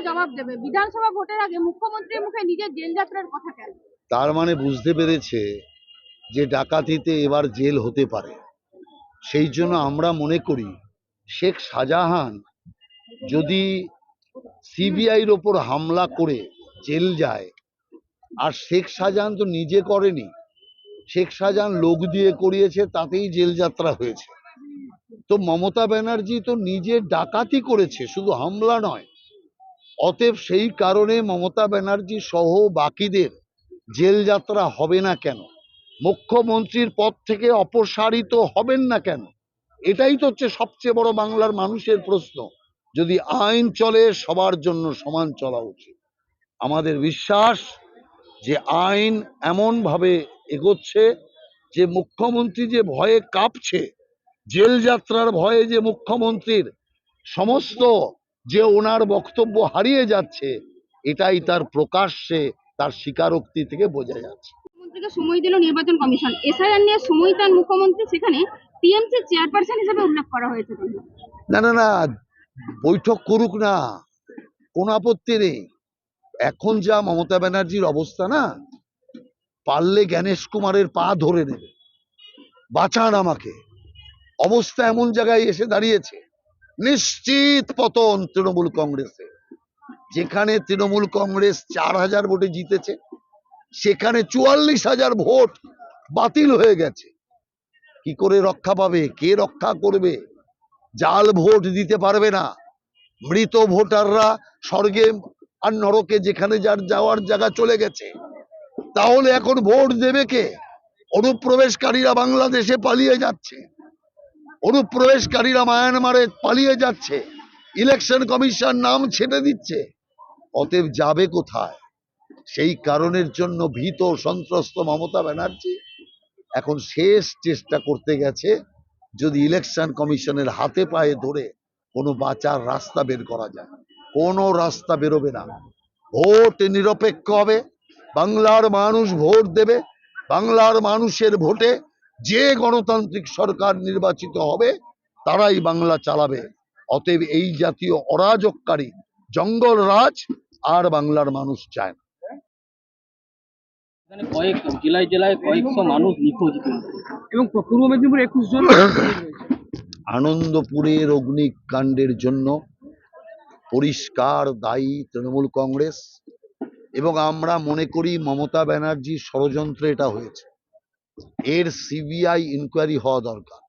জবাব দেবে? বিধানসভা ভোটের আগে মুখ্যমন্ত্রীর মুখে নিজের জেল যাত্রার কথা কেন? তার মানে বুঝতে পেরেছে যে ডাকাতিতে এবার জেল হতে পারে। সেই জন্য আমরা মনে করি শেখ শাহজাহান যদি সিবিআইর ওপর হামলা করে জেল যায়, আর শেখ শাহজাহান তো নিজে করেনি, শেখ শাহজাহান লোক দিয়ে করিয়েছে, তাতেই জেল যাত্রা হয়েছে। তো মমতা ব্যানার্জি তো নিজে ডাকাতি করেছে, শুধু হামলা নয়। অতএব সেই কারণে মমতা ব্যানার্জি সহ বাকিদের জেল যাত্রা হবে না কেন? মুখ্যমন্ত্রীর পদ থেকে অপসারিত হবেন না কেন? এটাই তো হচ্ছে সবচেয়ে বড় বাংলার মানুষের প্রশ্ন। যদি আইন চলে, সবার জন্য সমান চলা উচিত। আমাদের বিশ্বাস যে আইন এমন ভাবে এগোচ্ছে যে মুখ্যমন্ত্রী যে ভয়ে কাঁপছে, জেল যাত্রার ভয়ে যে মুখ্যমন্ত্রীর সমস্ত যে ওনার বক্তব্য হারিয়ে যাচ্ছে, এটাই তার প্রকাশ্যে তার স্বীকারোক্তি থেকে বোঝা যাচ্ছে। মুখ্যমন্ত্রীকে সময় দিল নির্বাচন কমিশন, এসআইআর নিয়ে সময় দেন মুখ্যমন্ত্রী, সেখানে টিএমসি চেয়ারপারসন হিসেবে উল্লেখ করা হয়েছে। না না না, বৈঠক করুক না, কোনো আপত্তি নেই। এখন যা মমতা ব্যানার্জির অবস্থা না, পারলে জ্ঞানেশ কুমারের পা ধরে নেবে, বাঁচান আমাকে। অবস্থা এমন জায়গায় এসে দাঁড়িয়েছে, নিশ্চিত পতন তৃণমূল কংগ্রেসে। যেখানে তৃণমূল কংগ্রেস 4,000 ভোটে জিতেছে, সেখানে 44,000 ভোট বাতিল হয়ে গেছে। কি করে রক্ষা পাবে? কে রক্ষা করবে? জাল ভোট দিতে পারবে না। মৃত ভোটাররা স্বর্গে আর নরকে যেখানে যার যাওয়ার জায়গা চলে গেছে। তাহলে এখন ভোট দেবে কে? অনুপ্রবেশকারীরা বাংলাদেশে পালিয়ে যাচ্ছে, অনুপ্রবেশকারীরা মায়ানমারে পালিয়ে যাচ্ছে, ইলেকশন কমিশন নাম ছেটে দিচ্ছে। অতএব যাবে কোথায়? সেই কারণের জন্য ভীত সন্ত্রস্ত মমতা ব্যানার্জি এখন শেষ চেষ্টা করতে গেছে, যদি ইলেকশন কমিশনের হাতে পায়ে ধরে কোনো বাঁচার রাস্তা বের করা যায়। কোনো রাস্তা বেরোবে না। ভোট নিরপেক্ষ হবে, বাংলার মানুষ ভোট দেবে, বাংলার মানুষের ভোটে যে গণতান্ত্রিক সরকার নির্বাচিত হবে তারাই বাংলা চালাবে। অতএব এই জাতীয় অরাজককারী জঙ্গল রাজ আর বাংলার মানুষ চায় না। কয়েক জেলায় জেলায় কয়েকশো মানুষ নিখোঁজ, এবং পূর্ব মেদিনীপুর 21 জন। আনন্দপুরের অগ্নিকাণ্ডের জন্য পরিষ্কার দায়ী তৃণমূল কংগ্রেস, এবং আমরা মনে করি মমতা ব্যানার্জির ষড়যন্ত্রে এটা হয়েছে। এর সিবিআই ইনকোয়ারি হওয়া দরকার।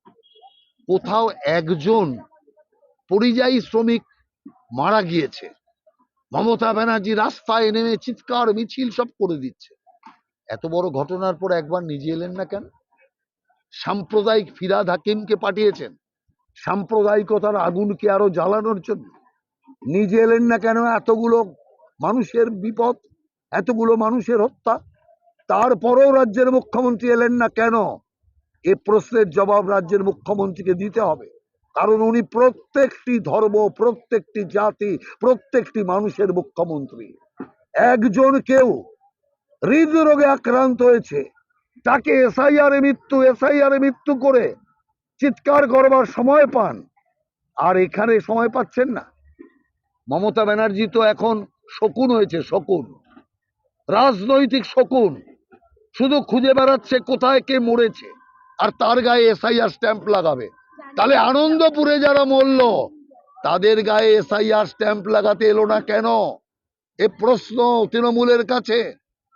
কোথাও একজন পরিযায়ী শ্রমিক মারা গিয়েছে, মমতা ব্যানার্জি রাস্তায় নেমে চিৎকার মিছিল সব করে দিচ্ছে। এত বড় ঘটনার পর একবার নিজে এলেন না কেন? সাম্প্রদায়িক ফিরহাদ হাকিমকে পাঠিয়েছেন সাম্প্রদায়িকতার আগুনকে আরো জ্বালানোর জন্য। নিজে এলেন না কেন? এতগুলো মানুষের বিপদ, এতগুলো মানুষের হত্যা, তারপরেও রাজ্যের মুখ্যমন্ত্রী এলেন না কেন? এ প্রশ্নের জবাব রাজ্যের মুখ্যমন্ত্রীকে দিতে হবে। কারণ উনি প্রত্যেকটি ধর্ম, প্রত্যেকটি জাতি, প্রত্যেকটি মানুষের মুখ্যমন্ত্রী। একজন কেউ হৃদরোগে আক্রান্ত হয়েছে, তাকে এসআইআর মৃত্যু করে চিৎকার করবার সময় পান, আর এখানে সময় পাচ্ছেন না। মমতা ব্যানার্জি তো এখন শকুন হয়েছে, শকুন, রাজনৈতিক শকুন। শুধু খুঁজে বেড়াচ্ছে কোথায় কে মরেছে, আর তার গায়ে এসআইআর স্ট্যাম্প লাগাবে। তাহলে আনন্দপুরে যারা মরল তাদের গায়ে এসআইআর স্ট্যাম্প লাগাতে এলো না কেন? এ প্রশ্ন তৃণমূলের কাছে,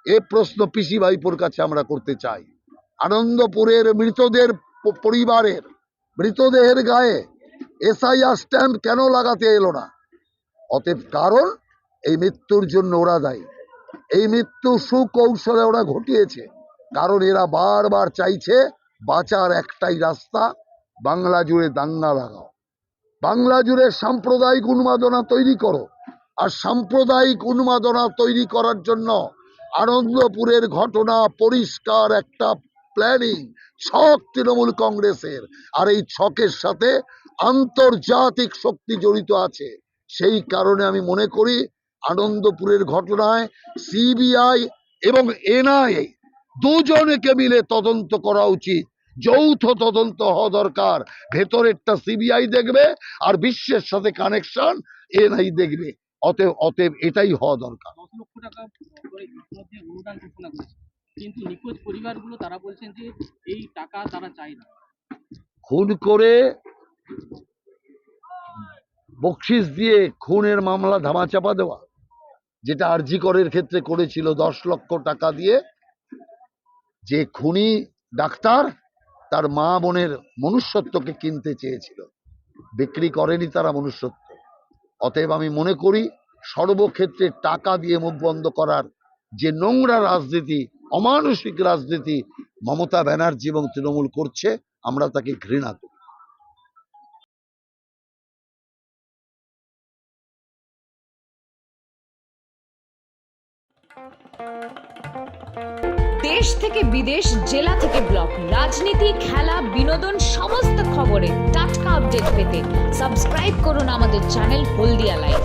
এ প্রশ্ন পিসি ভাইপোর কাছে আমরা করতে চাই। আনন্দপুরের মৃতদের পরিবারের মৃতদেহের গায়ে এসআইআর স্ট্যাম্প কেন লাগাতে এলো না? অতএব কারণ এই মৃত্যুর জন্য ওরা দায়ী। এই মৃত্যু সুকৌশলে ওরা ঘটিয়েছে, কারণ এরা বারবার চাইছে বাঁচার একটাই রাস্তা, বাংলা জুড়ে দাঙ্গা লাগাও, বাংলা জুড়ে সাম্প্রদায়িক উন্মাদনা তৈরি করো। আর সাম্প্রদায়িক উন্মাদনা তৈরি করার জন্য আনন্দপুরের ঘটনা পরিষ্কার একটা প্ল্যানিং, ছক তৃণমূল কংগ্রেসের। আর এই ছকের সাথে আন্তর্জাতিক শক্তি জড়িত আছে। সেই কারণে আমি মনে করি আনন্দপুরের ঘটনায় সিবিআই এবং এনআইএ দুজনকে মিলে তদন্ত করা উচিত। যৌথ তদন্ত হওয়া দরকার। ভেতরেরটা সিবিআই দেখবে, আর বিশ্বের সাথে কানেকশন এনআই দেখবে। অতএব এটাই হওয়া দরকার। 10 লক্ষ টাকা করে ইতিমধ্যে অনুদান ঘোষণা করেছে, কিন্তু নিখোঁজ পরিবারগুলো তারা বলছেন যে এই টাকা তারা চায় না। খুন করে বকশিস দিয়ে খুনের মামলা ধামাচাপা দেওয়া, যেটা আরজি করের ক্ষেত্রে করেছিল 10 লক্ষ টাকা দিয়ে, যে খুনি ডাক্তার তার মা বোনের মনুষ্যত্বকে কিনতে চেয়েছিল, বিক্রি করেনি তারা মনুষ্যত্ব। অতএব আমি মনে করি সর্বক্ষেত্রে টাকা দিয়ে মুখ বন্ধ করার যে নোংরা রাজনীতি, অমানসিক রাজনীতি মমতা ব্যানার্জি এবং তৃণমূল করছে, আমরা তাকে ঘৃণা করি। দেশ থেকে বিদেশ, জেলা থেকে ব্লক, রাজনীতি, খেলা, বিনোদন সমস্ত খবরে টাটকা আপডেট পেতে সাবস্ক্রাইব করুন আমাদের চ্যানেল হলদিয়া লাইভ।